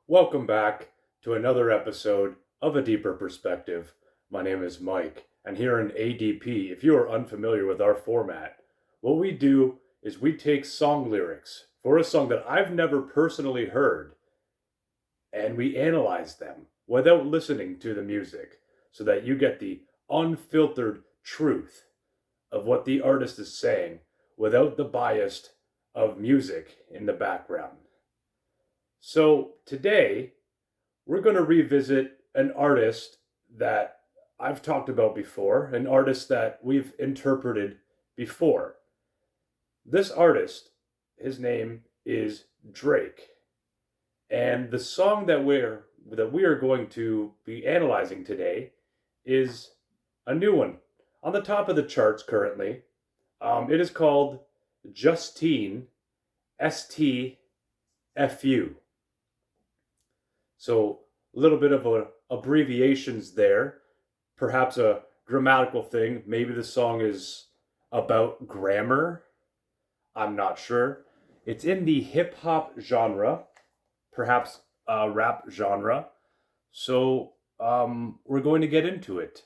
Welcome back to another episode of A Deeper Perspective. My name is Mike, and here in ADP, if you are unfamiliar with our format, what we do is we take song lyrics for a song that I've never personally heard, and we analyze them without listening to the music so that you get the unfiltered truth of what the artist is saying without the bias of music in the background. So today, we're going to revisit an artist that I've talked about before, an artist that we've interpreted before. This artist, his name is Drake. And the song that we are going to be analyzing today is a new one on the top of the charts currently. It is called Justine STFU. So a little bit of abbreviations there, perhaps a grammatical thing. Maybe the song is about grammar. I'm not sure. It's in the hip hop genre, perhaps rap genre. So we're going to get into it.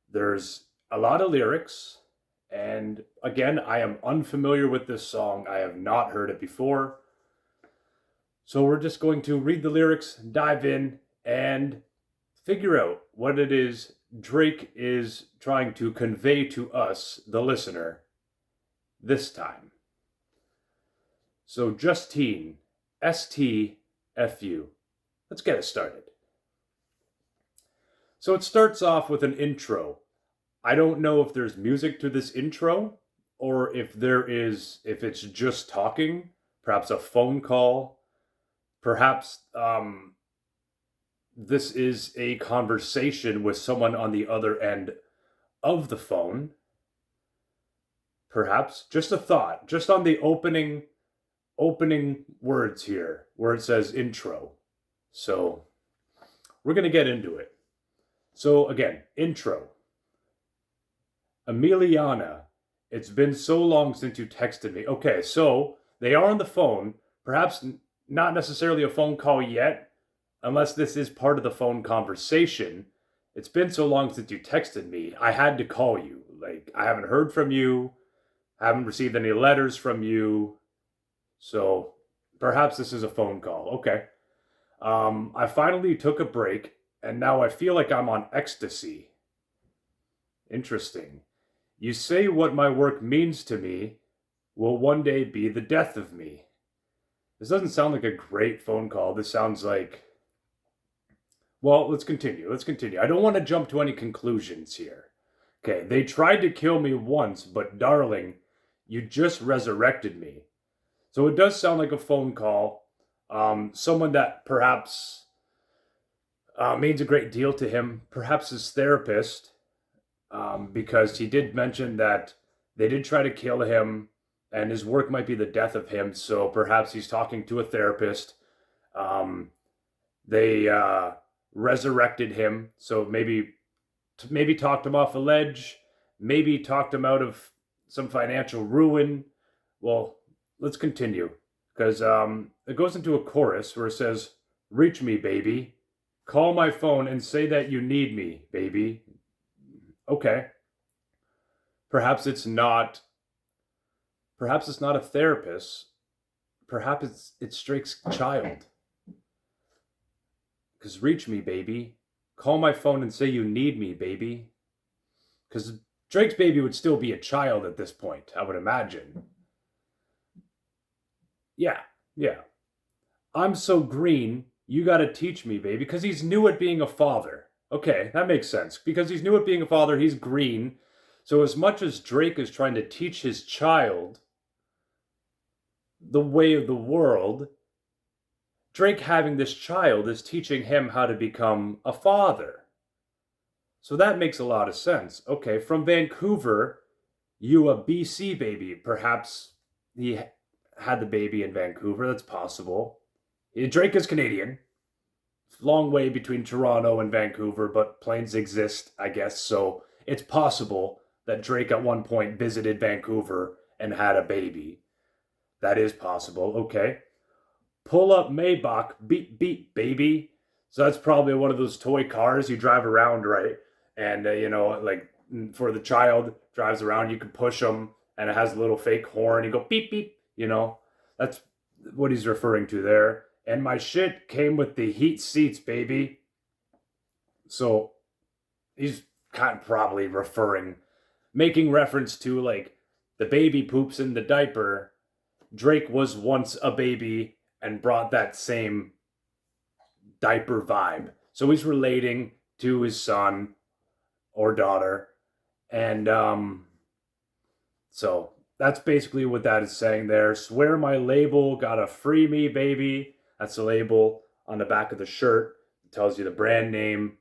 There's a lot of lyrics, and again, I am unfamiliar with this song. I have not heard it before. So we're just going to read the lyrics, dive in, and figure out what it is Drake is trying to convey to us, the listener, this time. So Justine, STFU. Let's get it started. So it starts off with an intro. I don't know if there's music to this intro or if it's just talking, perhaps a phone call. Perhaps this is a conversation with someone on the other end of the phone. Perhaps just a thought, just on the opening words here, where it says intro. So we're going to get into it. So again, intro. Emiliana, it's been so long since you texted me. Okay, so they are on the phone, perhaps not necessarily a phone call yet, unless this is part of the phone conversation. It's been so long since you texted me. I had to call you. Like, I haven't heard from you. I haven't received any letters from you. So perhaps this is a phone call. Okay. I finally took a break, and now I feel like I'm on ecstasy. Interesting. You say what my work means to me will one day be the death of me. This doesn't sound like a great phone call. This sounds like... Well, let's continue. I don't want to jump to any conclusions here. Okay, they tried to kill me once, but darling, you just resurrected me. So it does sound like a phone call. Someone that perhaps means a great deal to him, perhaps his therapist, because he did mention that they did try to kill him and his work might be the death of him. So perhaps he's talking to a therapist. They resurrected him. So maybe talked him off a ledge. Maybe talked him out of some financial ruin. Well, let's continue. Because it goes into a chorus where it says, reach me, baby. Call my phone and say that you need me, baby. Okay. Perhaps it's not a therapist. Perhaps it's Drake's child. Because reach me, baby. Call my phone and say you need me, baby. Because Drake's baby would still be a child at this point, I would imagine. Yeah. I'm so green, you gotta teach me, baby. Because he's new at being a father. Okay, that makes sense. Because he's new at being a father, he's green. So as much as Drake is trying to teach his child the way of the world, Drake having this child is teaching him how to become a father. So that makes a lot of sense. Okay, from Vancouver, you a BC baby. Perhaps he had the baby in Vancouver. That's possible. Drake is Canadian. Long way between Toronto and Vancouver, but planes exist, I guess. So it's possible that Drake at one point visited Vancouver and had a baby. That is possible. Okay. Pull up Maybach, beep, beep, baby. So that's probably one of those toy cars you drive around, right? And, like for the child drives around, you can push them and it has a little fake horn. You go beep, beep, That's what he's referring to there. And my shit came with the heat seats, baby. So he's kind of probably making reference to like the baby poops in the diaper. Drake was once a baby and brought that same diaper vibe. So he's relating to his son or daughter. And so that's basically what that is saying there. Swear my label, gotta free me, baby. That's the label on the back of the shirt. It tells you the brand name.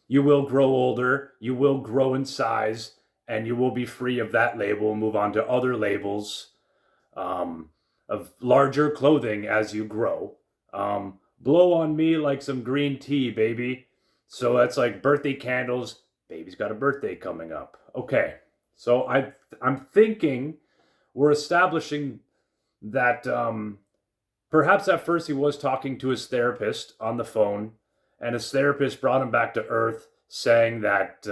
You will grow older, you will grow in size, and you will be free of that label, move on to other labels of larger clothing as you grow. Blow on me like some green tea, baby. So that's like birthday candles. Baby's got a birthday coming up. Okay, so I'm thinking we're establishing that perhaps at first he was talking to his therapist on the phone, and his therapist brought him back to earth, saying that,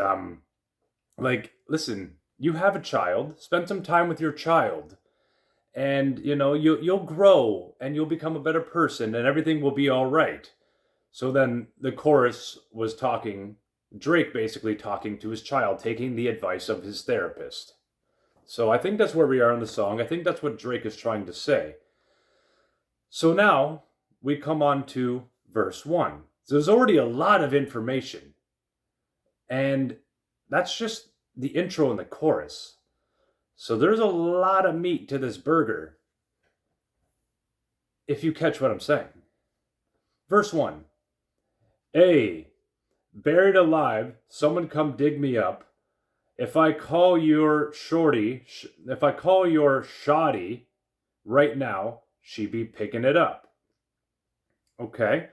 listen, you have a child, spend some time with your child, and you'll grow and you'll become a better person, and everything will be all right. So then the chorus was Drake basically talking to his child, taking the advice of his therapist. So I think that's where we are in the song. I think that's what Drake is trying to say. So now we come on to verse 1. So there's already a lot of information. And that's just the intro and the chorus. So there's a lot of meat to this burger, if you catch what I'm saying. Verse 1. A, buried alive, someone come dig me up. If I call your shoddy right now, she be picking it up. Okay.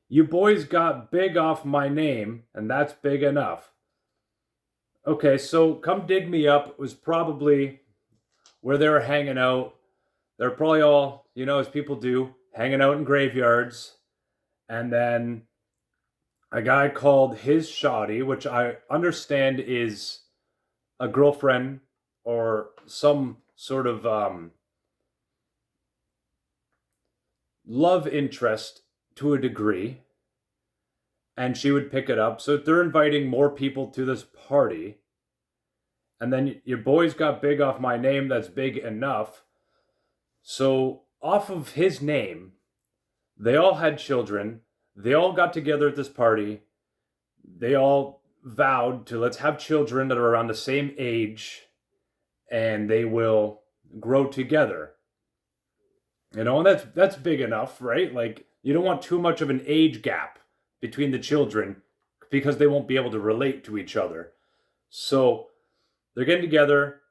You boys got big off my name, and that's big enough. Okay, so come dig me up was probably where they were hanging out. They're probably all, as people do, hanging out in graveyards. And then a guy called his shoddy, which I understand is a girlfriend or some sort of love interest to a degree, and she would pick it up. So they're inviting more people to this party, and then your boys got big off my name, that's big enough. So off of his name, they all had children, they all got together at this party, they all vowed to let's have children that are around the same age, and they will grow together. And that's big enough, right? Like, you don't want too much of an age gap between the children because they won't be able to relate to each other. So they're getting together,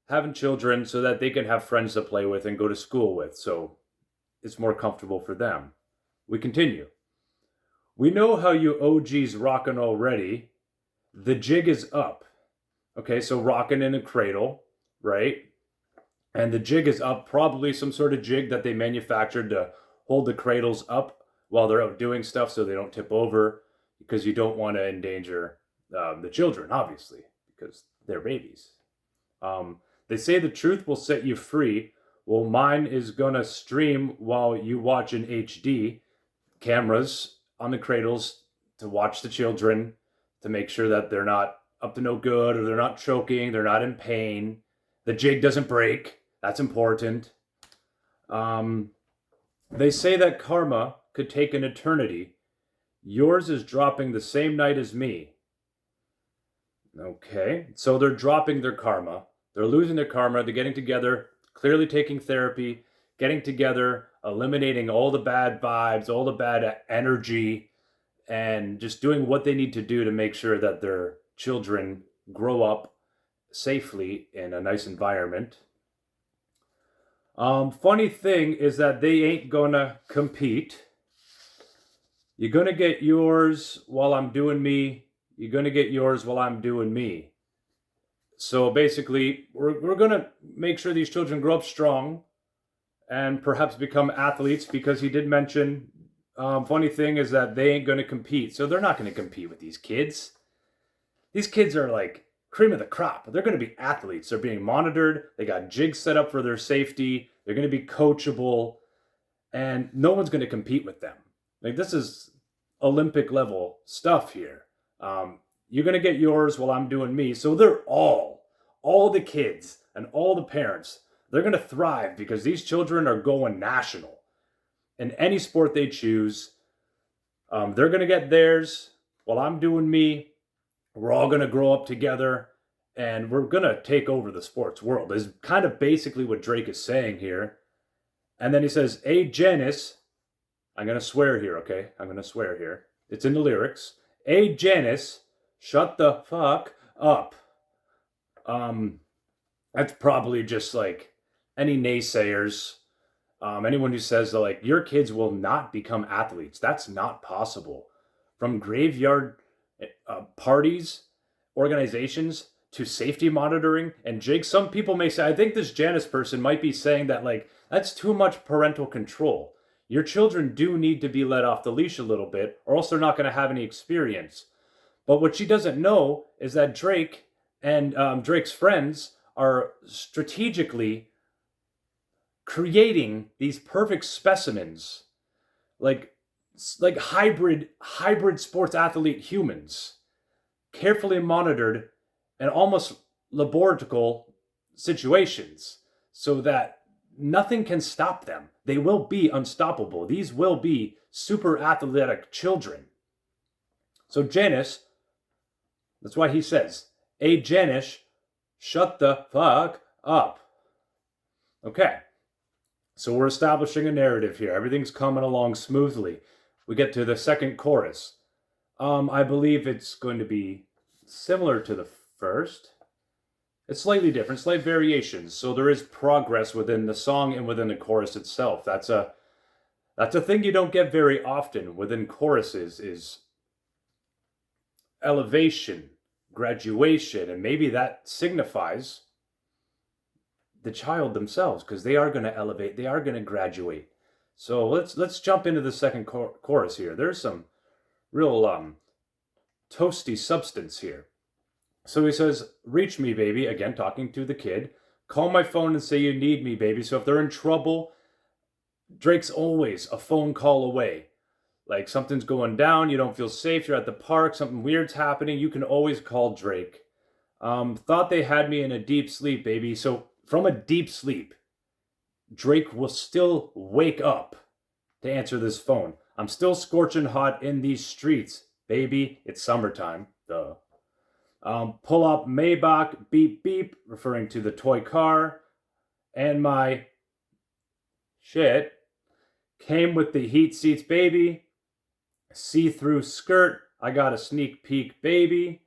having children so that they can have friends to play with and go to school with. So it's more comfortable for them. We continue. We know how you OGs rocking already. The jig is up. Okay, so rocking in a cradle, right? And the jig is up, probably some sort of jig that they manufactured to hold the cradles up while they're out doing stuff so they don't tip over, because you don't want to endanger the children, obviously, because they're babies. They say the truth will set you free. Well, mine is going to stream while you watch in HD. Cameras on the cradles to watch the children, to make sure that they're not up to no good, or they're not choking, they're not in pain. The jig doesn't break. That's important. They say that karma could take an eternity. Yours is dropping the same night as me. Okay, so they're dropping their karma. They're losing their karma. They're getting together, clearly taking therapy, getting together, eliminating all the bad vibes, all the bad energy, and just doing what they need to do to make sure that their children grow up safely in a nice environment. Funny thing is that they ain't gonna compete. You're gonna get yours while I'm doing me. You're gonna get yours while I'm doing me. So basically, we're gonna make sure these children grow up strong, and perhaps become athletes, because he did mention, funny thing is that they ain't going to compete. So they're not going to compete with these kids. These kids are like cream of the crop. They're going to be athletes. They're being monitored. They got jigs set up for their safety. They're going to be coachable, and no one's going to compete with them. Like, this is Olympic level stuff here. You're going to get yours while I'm doing me. So they're all the kids and all the parents, they're going to thrive because these children are going national in any sport they choose. They're going to get theirs while I'm doing me. We're all going to grow up together, and we're going to take over the sports world, is kind of basically what Drake is saying here. And then he says, "Hey, Janice," I'm going to swear here, okay? I'm going to swear here. It's in the lyrics. "Hey, Janice, shut the fuck up." That's probably just like any naysayers, anyone who says that, like, your kids will not become athletes. That's not possible. From graveyard parties, organizations, to safety monitoring and jigs. Some people may say, I think this Janice person might be saying that, like, that's too much parental control. Your children do need to be let off the leash a little bit, or else they're not going to have any experience. But what she doesn't know is that Drake and Drake's friends are strategically creating these perfect specimens, like hybrid sports athlete humans, carefully monitored and almost laboratory situations, so that nothing can stop them. They will be unstoppable. These will be super athletic children. So Janice, that's why he says, "Hey, Janice, shut the fuck up." Okay. So we're establishing a narrative here. Everything's coming along smoothly. We get to the second chorus. I believe it's going to be similar to the first. It's slightly different, slight variations. So there is progress within the song and within the chorus itself. That's a thing you don't get very often within choruses, is elevation, graduation, and maybe that signifies the child themselves, because they are going to elevate, they are going to graduate. So let's jump into the second chorus here. There's some real toasty substance here. So he says, "Reach me, baby," again talking to the kid. "Call my phone and say you need me, baby." So if they're in trouble, Drake's always a phone call away. Like, something's going down, you don't feel safe, you're at the park, something weird's happening, you can always call Drake. "Thought they had me in a deep sleep, baby." So from a deep sleep, Drake will still wake up to answer this phone. "I'm still scorching hot in these streets, baby. It's summertime." Duh. "Pull up Maybach, beep, beep," referring to the toy car. "And my shit came with the heat seats, baby. See-through skirt, I got a sneak peek, baby."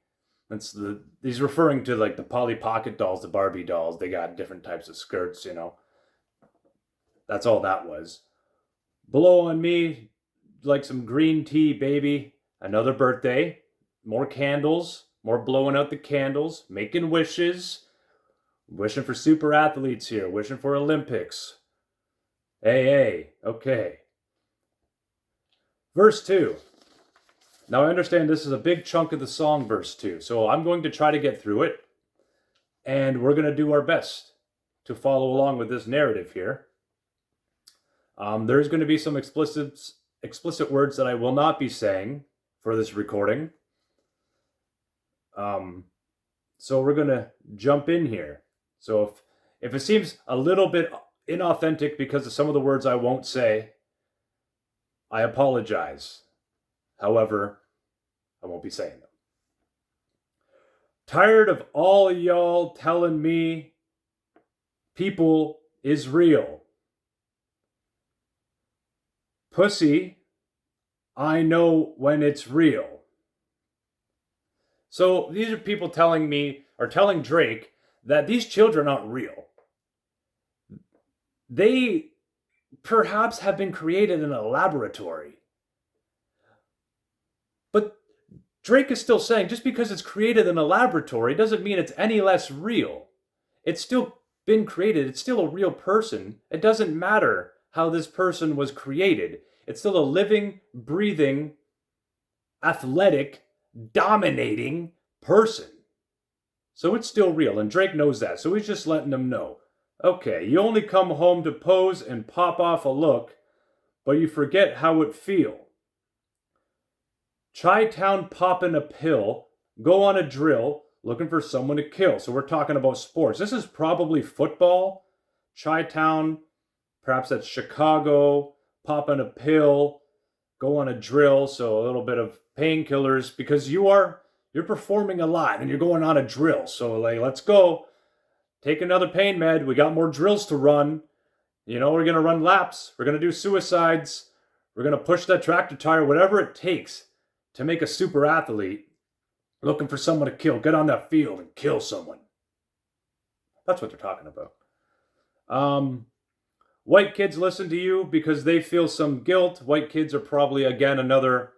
He's referring to, like, the Polly Pocket dolls, the Barbie dolls. They got different types of skirts, you know. That's all that was. "Blow on me like some green tea, baby." Another birthday. More candles. More blowing out the candles. Making wishes. Wishing for super athletes here. Wishing for Olympics. Hey, okay. Verse 2. Now I understand this is a big chunk of the song, verse 2. So I'm going to try to get through it. And we're going to do our best to follow along with this narrative here. There's going to be some explicit words that I will not be saying for this recording. So we're going to jump in here. So if it seems a little bit inauthentic because of some of the words I won't say, I apologize. However, I won't be saying them. "Tired of all y'all telling me people is real. Pussy, I know when it's real." So these are people telling Drake that these children aren't real. They perhaps have been created in a laboratory. But Drake is still saying, just because it's created in a laboratory doesn't mean it's any less real. It's still been created, it's still a real person. It doesn't matter how this person was created. It's still a living, breathing, athletic, dominating person. So it's still real, and Drake knows that. So he's just letting them know. Okay, you only come home to pose and pop off a look, but you forget how it feel. Chi-town popping a pill, go on a drill, looking for someone to kill. So we're talking about sports. This is probably football. Chi-town, perhaps that's Chicago, popping a pill, go on a drill. So a little bit of painkillers because you're performing a lot and you're going on a drill. So like, let's go. Take another pain med. We got more drills to run. We're going to run laps. We're going to do suicides. We're going to push that tractor tire, whatever it takes to make a super athlete looking for someone to kill. Get on that field and kill someone. That's what they're talking about. White kids listen to you because they feel some guilt. White kids are probably, again, another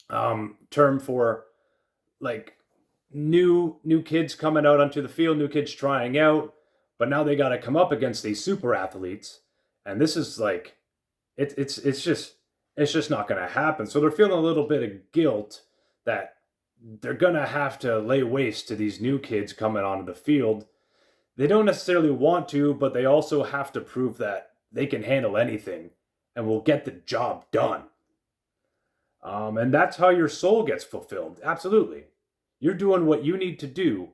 term for like new kids coming out onto the field, new kids trying out, but now they got to come up against these super athletes, and this is like it's just not going to happen. So they're feeling a little bit of guilt that they're going to have to lay waste to these new kids coming onto the field. They don't necessarily want to, but they also have to prove that they can handle anything and will get the job done. And that's how your soul gets fulfilled. Absolutely. You're doing what you need to do,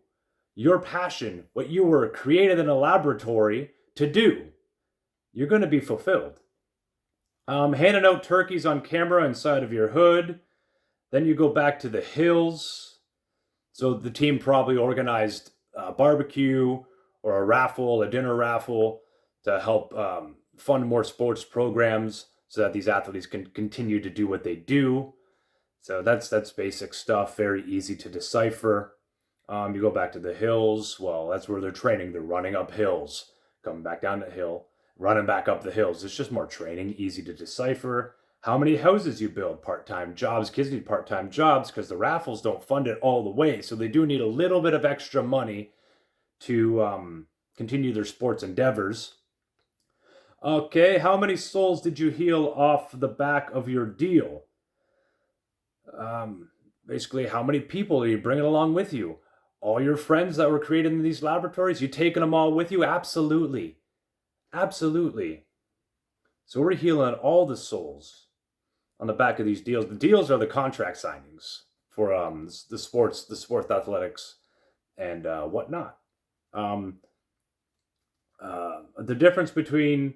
your passion, what you were created in a laboratory to do. You're going to be fulfilled. Handing out turkeys on camera inside of your hood. Then you go back to the hills. So the team probably organized a barbecue or a raffle, a dinner raffle to help fund more sports programs so that these athletes can continue to do what they do. So that's basic stuff, very easy to decipher. You go back to the hills. Well, that's where they're training. They're running up hills, coming back down the hill, running back up the hills. It's just more training, easy to decipher. How many houses you build, part-time jobs. Kids need part-time jobs because the raffles don't fund it all the way. So they do need a little bit of extra money to continue their sports endeavors. Okay, how many souls did you heal off the back of your deal? Basically, how many people are you bringing along with you? All your friends that were created in these laboratories, you taking them all with you? Absolutely. Absolutely. So we're healing all the souls on the back of these deals. The deals are the contract signings for the sports athletics and whatnot. The difference between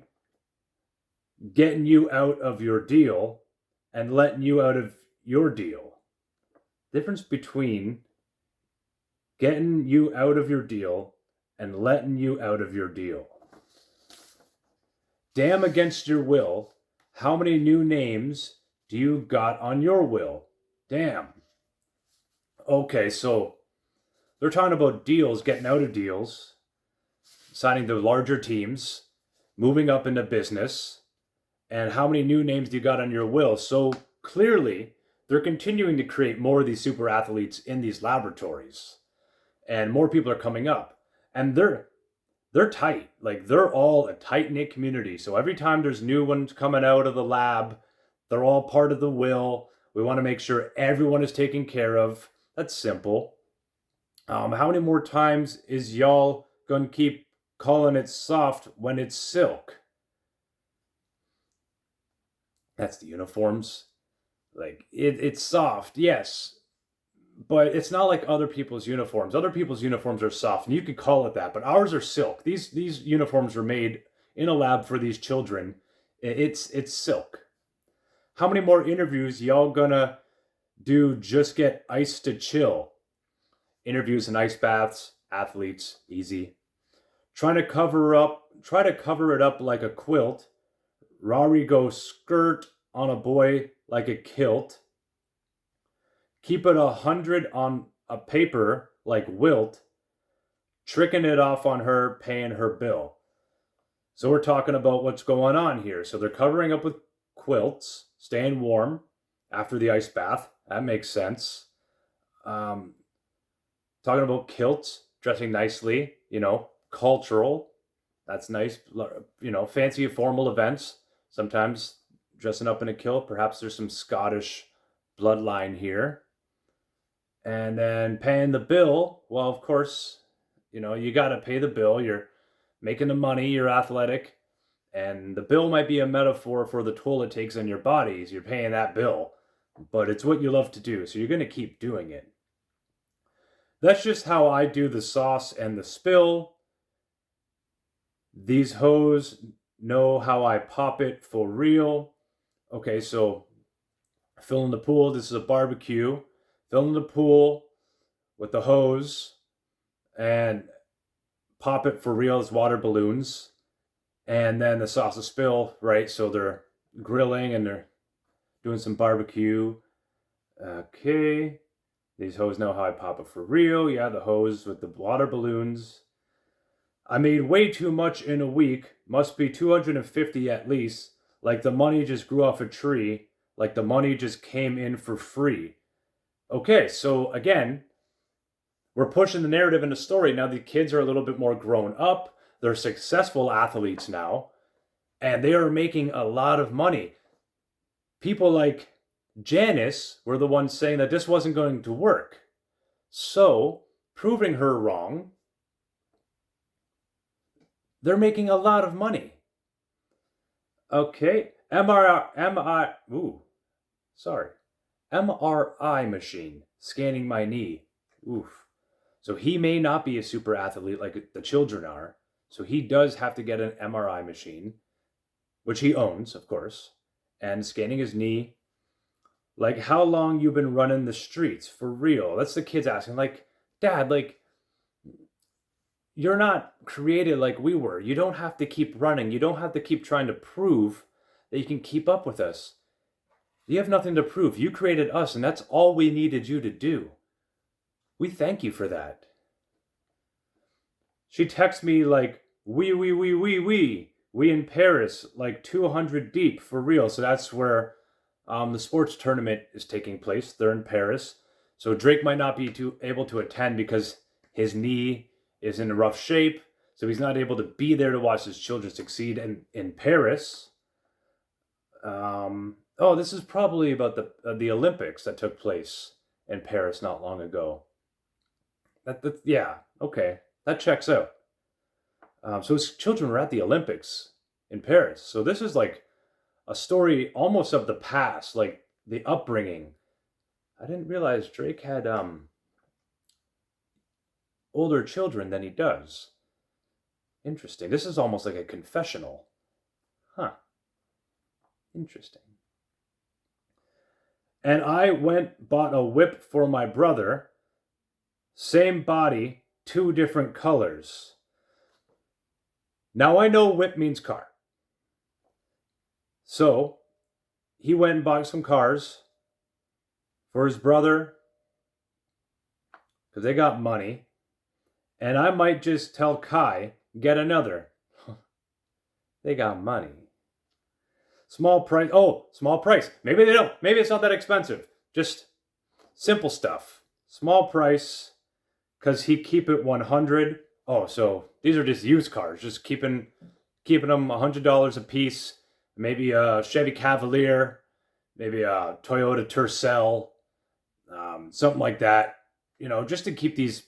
getting you out of your deal and letting you out of your deal. Difference between getting you out of your deal and letting you out of your deal. Damn against your will. How many new names do you got on your will? Damn. Okay, so they're talking about deals, getting out of deals, signing the larger teams, moving up into business, and how many new names do you got on your will? So clearly, they're continuing to create more of these super athletes in these laboratories, and more people are coming up, and they're tight. Like, they're all a tight-knit community. So every time there's new ones coming out of the lab, they're all part of the will. We want to make sure everyone is taken care of. That's simple. How many more times is y'all gonna keep calling it soft when it's silk? That's the uniforms. Like, it's soft, yes, but it's not like other people's uniforms. Other people's uniforms are soft, and you could call it that, but ours are silk. These uniforms are made in a lab for these children. It's silk. How many more interviews y'all gonna do just get iced to chill? Interviews and ice baths, athletes, easy. Try to cover it up like a quilt. Rari go skirt on a boy like a kilt. Keep it 100 on a paper like wilt. Tricking it off on her, paying her bill. So we're talking about what's going on here. So they're covering up with quilts, staying warm after the ice bath. That makes sense. Talking about kilts, dressing nicely, cultural. That's nice. Fancy formal events. Sometimes dressing up in a kilt. Perhaps there's some Scottish bloodline here. And then paying the bill. Well, of course, you got to pay the bill. You're making the money. You're athletic. And the bill might be a metaphor for the toll it takes on your body. So you're paying that bill. But it's what you love to do. So you're going to keep doing it. That's just how I do the sauce and the spill. These hoes know how I pop it for real. Okay, so fill in the pool. This is a barbecue. Fill in the pool with the hose and pop it for real as water balloons. And then the sauce will spill, right? So they're grilling and they're doing some barbecue. Okay. These hoes know how I pop it for real. Yeah, the hose with the water balloons. I made way too much in a week. Must be 250 at least. Like the money just grew off a tree. Like the money just came in for free. Okay, so again, we're pushing the narrative in the story. Now the kids are a little bit more grown up. They're successful athletes now. And they are making a lot of money. People like Janice were the ones saying that this wasn't going to work. So, proving her wrong, they're making a lot of money. Okay, MRI machine scanning my knee. Oof. So he may not be a super athlete like the children are. So he does have to get an MRI machine, which he owns, of course, and scanning his knee. Like, how long you been running the streets? For real. That's the kids asking. Like, Dad, like, you're not created like we were. You don't have to keep running. You don't have to keep trying to prove that you can keep up with us. You have nothing to prove. You created us, and that's all we needed you to do. We thank you for that. She texts me like, we in Paris, like 200 deep, for real. So that's where the sports tournament is taking place. They're in Paris. So Drake might not be able to attend because his knee is in rough shape. So he's not able to be there to watch his children succeed in Paris. This is probably about the Olympics that took place in Paris not long ago. Yeah, okay. That checks out. So his children were at the Olympics in Paris. So this is like a story almost of the past, like the upbringing. I didn't realize Drake had older children than he does. Interesting. This is almost like a confessional. Huh. Interesting. And I bought a whip for my brother. Same body, 2 different colors. Now I know whip means car. So he went and bought some cars for his brother because they got money. And I might just tell Kai, get another. They got money. Small price. Oh, small price. Maybe they don't. Maybe it's not that expensive. Just simple stuff. Small price because he keep it 100. Oh, so these are just used cars. Just keeping them $100 a piece. Maybe a Chevy Cavalier, maybe a Toyota Tercel, something like that. Just to keep these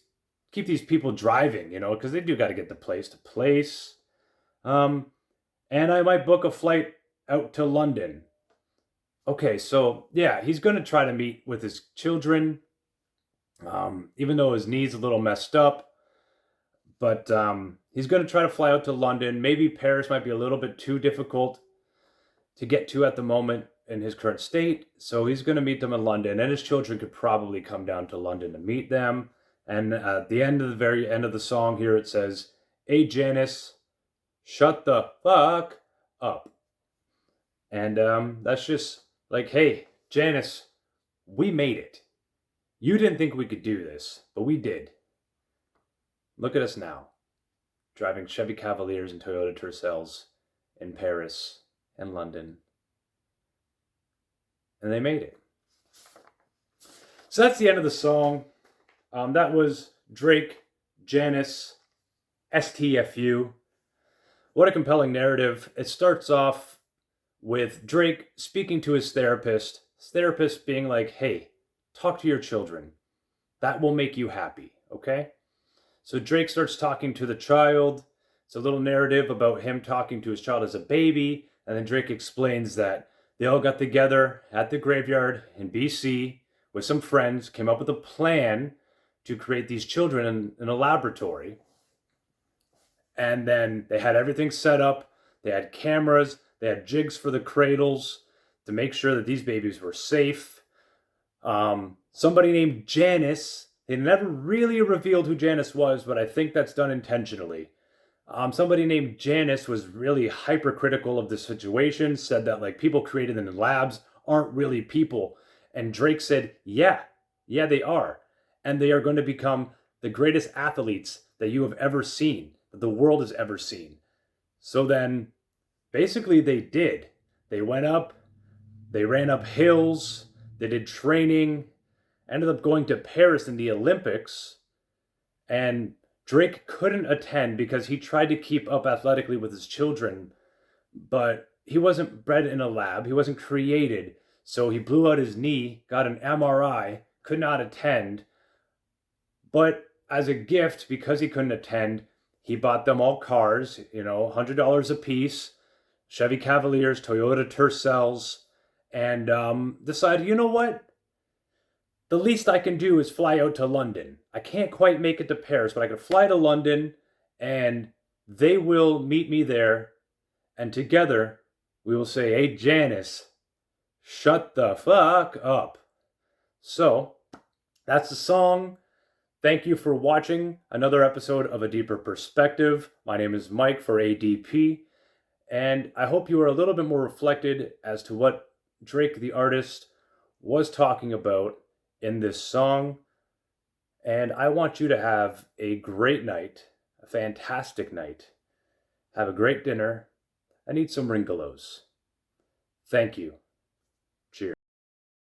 people driving. Because they do got to get the place to place. And I might book a flight out to London. Okay, so yeah, he's going to try to meet with his children, even though his knee's a little messed up. But he's going to try to fly out to London. Maybe Paris might be a little bit too difficult to get to at the moment in his current state. So he's going to meet them in London, and his children could probably come down to London to meet them. And at the very end of the song here, it says, "Hey, Janice, shut the fuck up." And that's just like, hey, Janice, we made it. You didn't think we could do this, but we did. Look at us now, driving Chevy Cavaliers and Toyota Tercels in Paris and London. And they made it. So that's the end of the song. That was Drake, Janice STFU. What a compelling narrative. It starts off with Drake speaking to his therapist being like, hey, talk to your children. That will make you happy, okay? So Drake starts talking to the child. It's a little narrative about him talking to his child as a baby. And then Drake explains that they all got together at the graveyard in BC with some friends, came up with a plan to create these children in a laboratory. And then they had everything set up. They had cameras. They had jigs for the cradles to make sure that these babies were safe. Somebody named Janice. They never really revealed who Janice was, but I think that's done intentionally. Somebody named Janice was really hypercritical of the situation, said that like people created in the labs aren't really people. And Drake said, yeah, they are. And they are going to become the greatest athletes that you have ever seen, that the world has ever seen. So then basically they did. They went up, they ran up hills, they did training, ended up going to Paris in the Olympics, and Drake couldn't attend because he tried to keep up athletically with his children, but he wasn't bred in a lab, he wasn't created, so he blew out his knee, got an MRI, could not attend, but as a gift, because he couldn't attend, he bought them all cars, $100 a piece, Chevy Cavaliers, Toyota Tercels, and decided, you know what? The least I can do is fly out to London. I can't quite make it to Paris, but I can fly to London and they will meet me there. And together we will say, hey, Janice, shut the fuck up. So that's the song. Thank you for watching another episode of A Deeper Perspective. My name is Mike for ADP. And I hope you are a little bit more reflected as to what Drake, the artist, was talking about in this song. And I want you to have a great night, a fantastic night. Have a great dinner and eat some Ringolos. Thank you.